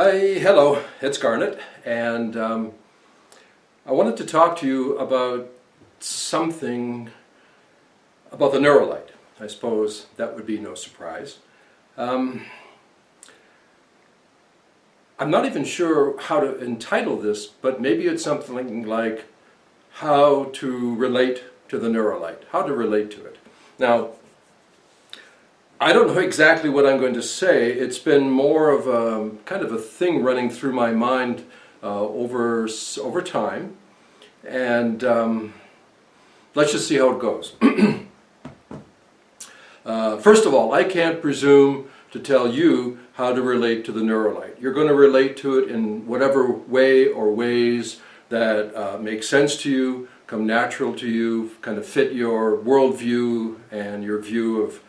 Hi, hello, it's Garnet, and I wanted to talk to you about something about the Neuro Light. I suppose that would be no surprise. I'm not even sure how to entitle this, but maybe it's something like how to relate to the Neuro Light, how to relate to it. Now, I don't know exactly what I'm going to say. It's been more of a kind of a thing running through my mind over time, and let's just see how it goes. First of all, I can't presume to tell you how to relate to the Neuro Light. You're going to relate to it in whatever way or ways that make sense to you, come natural to you, kind of fit your worldview and your view of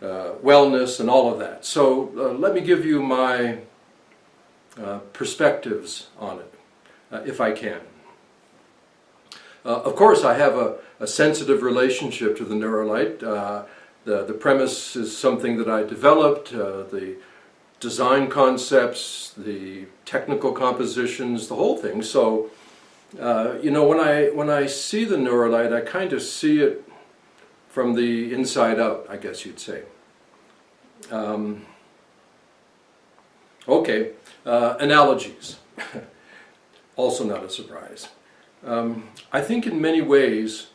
wellness and all of that. So let me give you my perspectives on it, if I can. Of course, I have a sensitive relationship to the Neuro Light. The premise is something that I developed, the design concepts, the technical compositions, the whole thing. So, you know, when I see the Neuro Light, I kind of see it from the inside out, I guess you'd say. Okay, analogies. Also not a surprise. I think in many ways,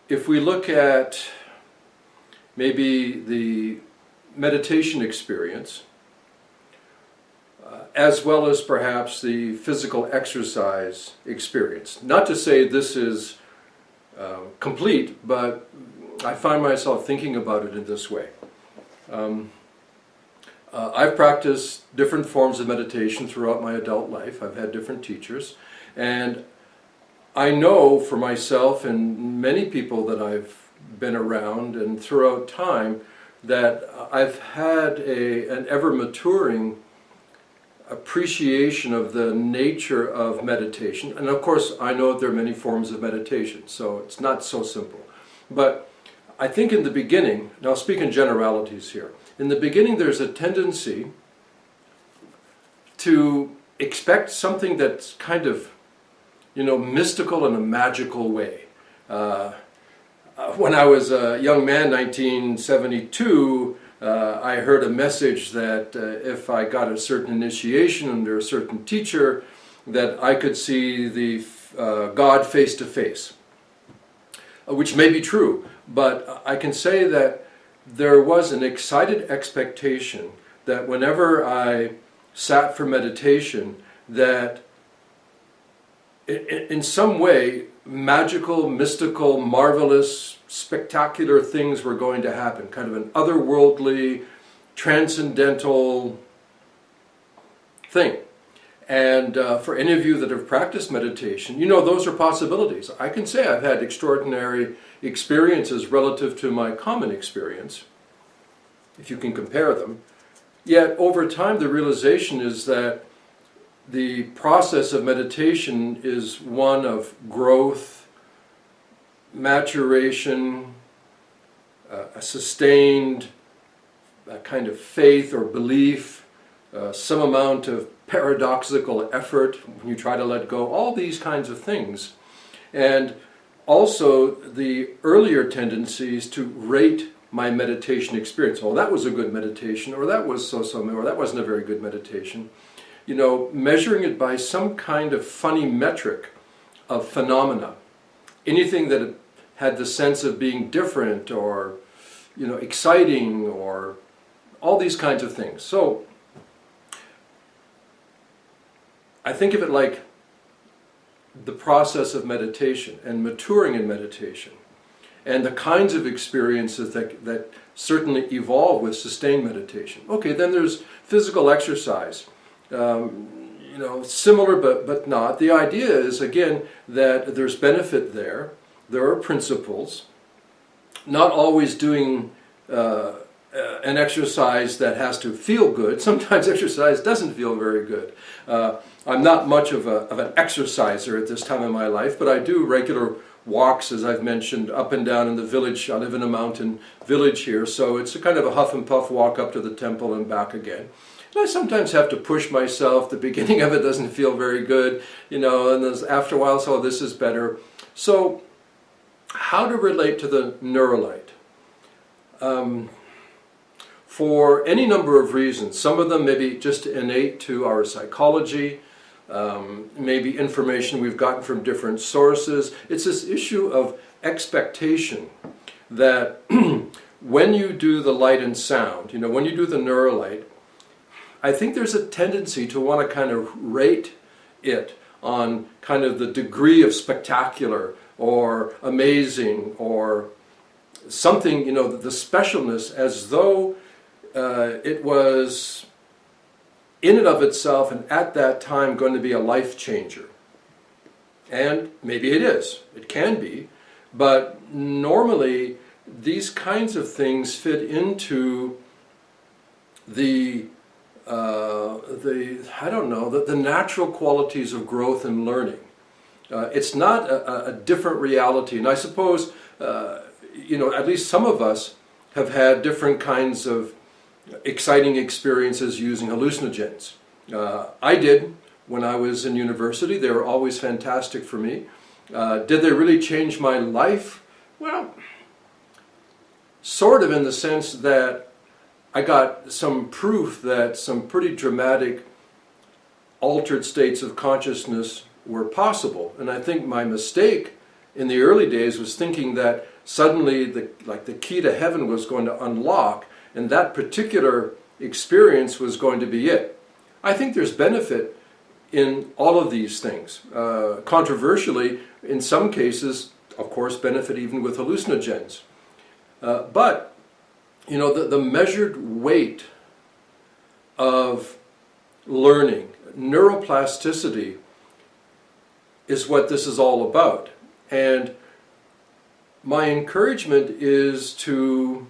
if we look at maybe the meditation experience, as well as perhaps the physical exercise experience, not to say this is complete, but I find myself thinking about it in this way. I've practiced different forms of meditation throughout my adult life. I've had different teachers, and I know for myself and many people that I've been around and throughout time that I've had an ever maturing appreciation of the nature of meditation. And of course I know there are many forms of meditation, so it's not so simple. But I think in the beginning, and I'll speak in generalities here, in the beginning there's a tendency to expect something that's kind of, you know, mystical in a magical way. When I was a young man, 1972, I heard a message that if I got a certain initiation under a certain teacher, that I could see the God face to face, which may be true, but I can say that there was an excited expectation that whenever I sat for meditation, that in some way magical, mystical, marvelous, spectacular things were going to happen, kind of an otherworldly, transcendental thing. And for any of you that have practiced meditation, you know those are possibilities. I can say I've had extraordinary experiences relative to my common experience, if you can compare them. Yet over time the realization is that the process of meditation is one of growth, maturation, a sustained kind of faith or belief, some amount of paradoxical effort when you try to let go, all these kinds of things. And also the earlier tendencies to rate my meditation experience. Oh, that was a good meditation, or that was so-so, or that wasn't a very good meditation. You know, measuring it by some kind of funny metric of phenomena. Anything that had the sense of being different or, you know, exciting or all these kinds of things. So I think of it like the process of meditation and maturing in meditation and the kinds of experiences that certainly evolve with sustained meditation. Okay, then there's physical exercise. You know, similar but not. The idea is, again, that there's benefit there. There are principles. Not always doing an exercise that has to feel good. Sometimes exercise doesn't feel very good. I'm not much of an exerciser at this time in my life, but I do regular walks, as I've mentioned, up and down in the village. I live in a mountain village here, so it's a kind of a huff and puff walk up to the temple and back again. And I sometimes have to push myself. The beginning of it doesn't feel very good, and then after a while, so this is better. So, how to relate to the Neuro Light? For any number of reasons. Some of them maybe just innate to our psychology, maybe information we've gotten from different sources. It's this issue of expectation that when you do the light and sound, when you do the Neuro Light, I think there's a tendency to want to kind of rate it on kind of the degree of spectacular or amazing or something, the specialness, as though it was in and of itself and at that time going to be a life changer. And maybe it is, it can be, but normally these kinds of things fit into the natural qualities of growth and learning. It's not a different reality, and I suppose at least some of us have had different kinds of exciting experiences using hallucinogens. I did when I was in university. They were always fantastic for me. Did they really change my life? Well, sort of, in the sense that I got some proof that some pretty dramatic altered states of consciousness were possible. And I think my mistake in the early days was thinking that suddenly the key to heaven was going to unlock, and that particular experience was going to be it. I think there's benefit in all of these things. Controversially, in some cases, of course, benefit even with hallucinogens. But the measured weight of learning, neuroplasticity, is what this is all about. And my encouragement is to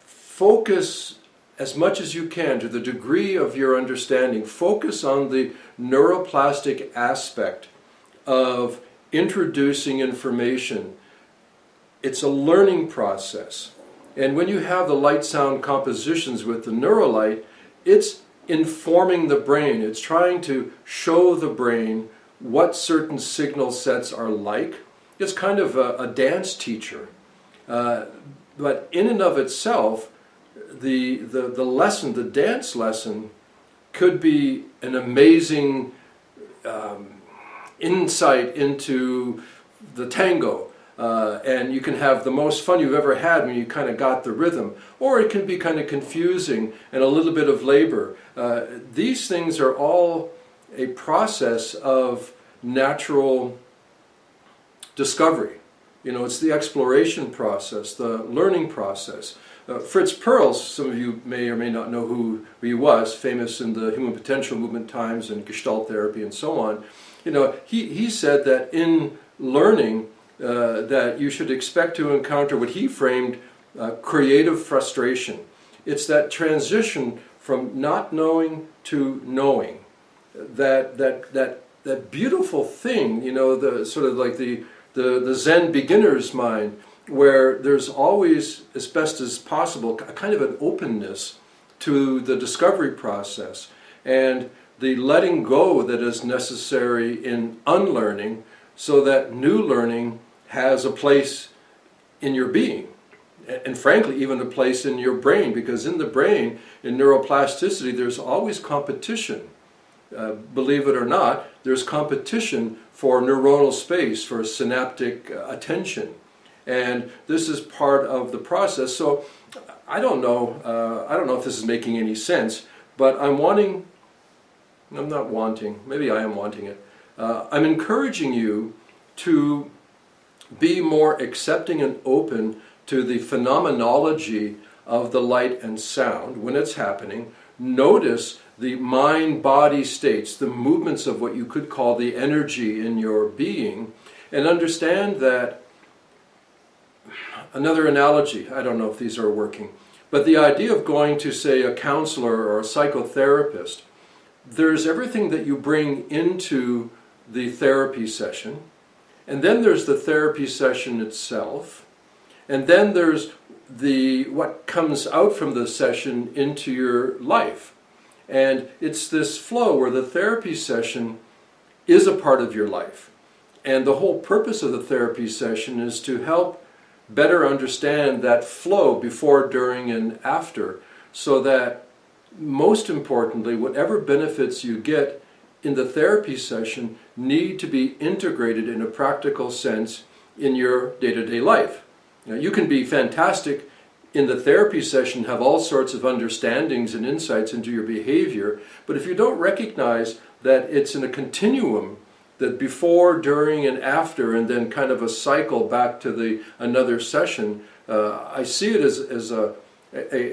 focus as much as you can, to the degree of your understanding, focus on the neuroplastic aspect of introducing information. It's a learning process. And when you have the light sound compositions with the Neuro Light, it's informing the brain. It's trying to show the brain what certain signal sets are like. It's kind of a dance teacher. But in and of itself, the lesson, the dance lesson, could be an amazing insight into the tango. And you can have the most fun you've ever had when you kind of got the rhythm. Or it can be kind of confusing and a little bit of labor. These things are all a process of natural discovery. It's the exploration process, the learning process. Fritz Perls, some of you may or may not know who he was, famous in the human potential movement times and Gestalt therapy and so on. He said that in learning that you should expect to encounter what he framed creative frustration. It's that transition from not knowing to knowing. That beautiful thing, the sort of like the Zen beginner's mind, where there's always, as best as possible, a kind of an openness to the discovery process and the letting go that is necessary in unlearning, so that new learning has a place in your being, and frankly even a place in your brain, because in the brain, in neuroplasticity, there's always competition. Believe it or not, there's competition for neuronal space, for synaptic attention. And this is part of the process. So I don't know if this is making any sense, but I'm not wanting, maybe I am wanting it. I'm encouraging you to be more accepting and open to the phenomenology of the light and sound when it's happening. Notice the mind-body states, the movements of what you could call the energy in your being, and understand that, another analogy, I don't know if these are working, but the idea of going to, say, a counselor or a psychotherapist, there's everything that you bring into the therapy session, And then there's the therapy session itself. And then there's what comes out from the session into your life. And it's this flow where the therapy session is a part of your life. And the whole purpose of the therapy session is to help better understand that flow before, during, and after, so that, most importantly, whatever benefits you get in the therapy session need to be integrated in a practical sense in your day-to-day life. Now, you can be fantastic in the therapy session, have all sorts of understandings and insights into your behavior, but if you don't recognize that it's in a continuum, that before, during, and after, and then kind of a cycle back to another session, I see it as a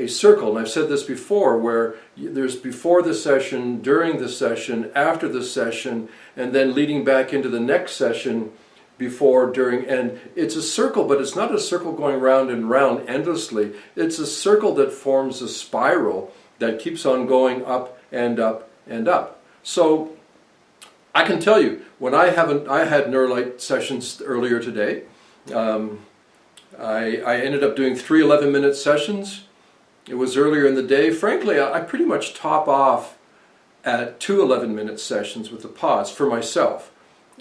circle, and I've said this before, where there's before the session, during the session, after the session, and then leading back into the next session, before, during, and it's a circle, but it's not a circle going round and round endlessly. It's a circle that forms a spiral that keeps on going up and up and up. So I can tell you, when I had Neuro Light sessions earlier today. I ended up doing 3 11-minute sessions. It was earlier in the day. Frankly, I pretty much top off at 2 11-minute sessions with a pause for myself.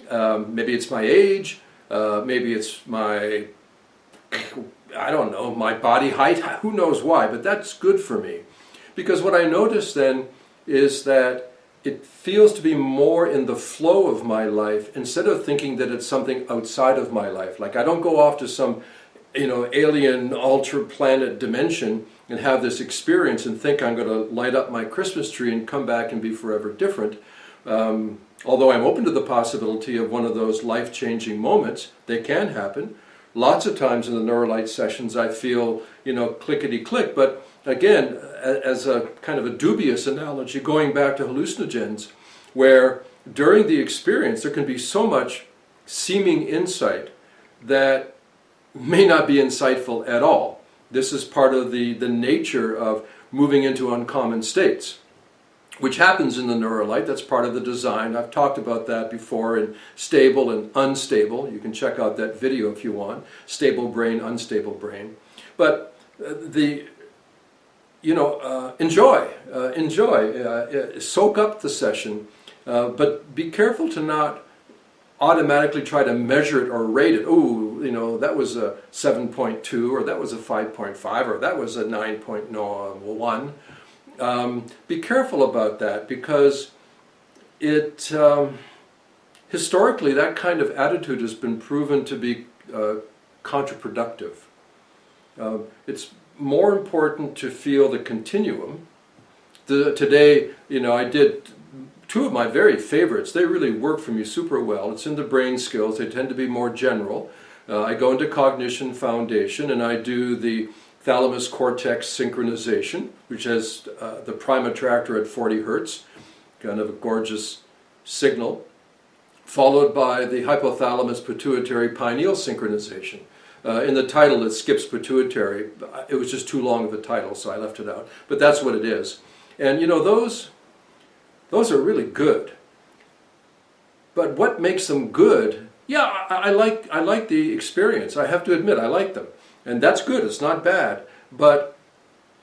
Maybe it's my age, maybe it's my, I don't know, my body height, who knows why, but that's good for me. Because what I noticed then is that it feels to be more in the flow of my life instead of thinking that it's something outside of my life. Like I don't go off to some, alien ultra-planet dimension and have this experience and think I'm going to light up my Christmas tree and come back and be forever different. Although I'm open to the possibility of one of those life-changing moments, they can happen. Lots of times in the Neuro Light sessions I feel, clickety-click, but again, as a kind of a dubious analogy, going back to hallucinogens, where during the experience there can be so much seeming insight that may not be insightful at all. This is part of the nature of moving into uncommon states, which happens in the Neuro Light. That's part of the design. I've talked about that before in stable and unstable. You can check out that video if you want. Stable brain, unstable brain. But enjoy, soak up the session, but be careful to not automatically try to measure it or rate it. Ooh, that was a 7.2, or that was a 5.5, or that was a 9.1. Be careful about that, because historically that kind of attitude has been proven to be counterproductive. It's more important to feel the continuum. Today, I did 2 of my very favorites. They really work for me super well. It's in the brain skills. They tend to be more general. I go into cognition foundation and I do the thalamus cortex synchronization, which has the prime attractor at 40 hertz, kind of a gorgeous signal, followed by the hypothalamus pituitary pineal synchronization. In the title it skips pituitary. It was just too long of a title, so I left it out. But that's what it is. And those are really good. But what makes them good? Yeah, I like the experience. I have to admit, I like them. And that's good, it's not bad. But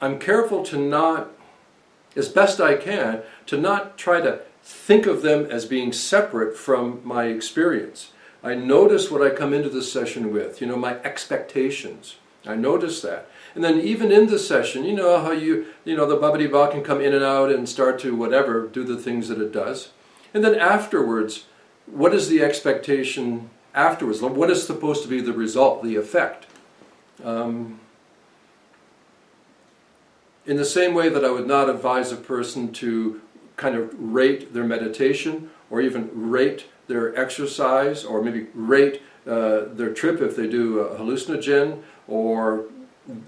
I'm careful to not, as best I can, to not try to think of them as being separate from my experience. I notice what I come into the session with, my expectations. I notice that. And then even in the session, how the bubbity-ball can come in and out and start to whatever, do the things that it does. And then afterwards, what is the expectation afterwards? What is supposed to be the result, the effect? In the same way that I would not advise a person to kind of rate their meditation, or even rate their exercise, or maybe rate their trip if they do a hallucinogen, or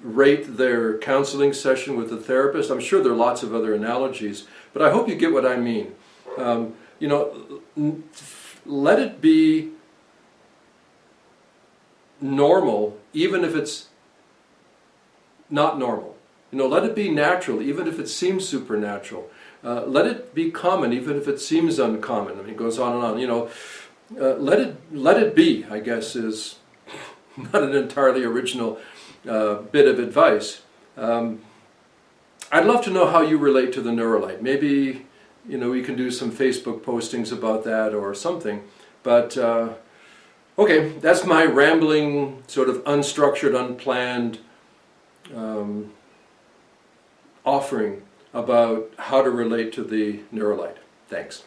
rate their counseling session with a therapist. I'm sure there are lots of other analogies, but I hope you get what I mean. Let it be normal, even if it's not normal. Let it be natural, even if it seems supernatural. Let it be common, even if it seems uncommon. It goes on and on. let it be, I guess, is not an entirely original bit of advice. I'd love to know how you relate to the Neuro Light. Maybe, you know, we can do some Facebook postings about that or something. But okay, that's my rambling, sort of unstructured, unplanned offering about how to relate to the Neuro Light. Thanks.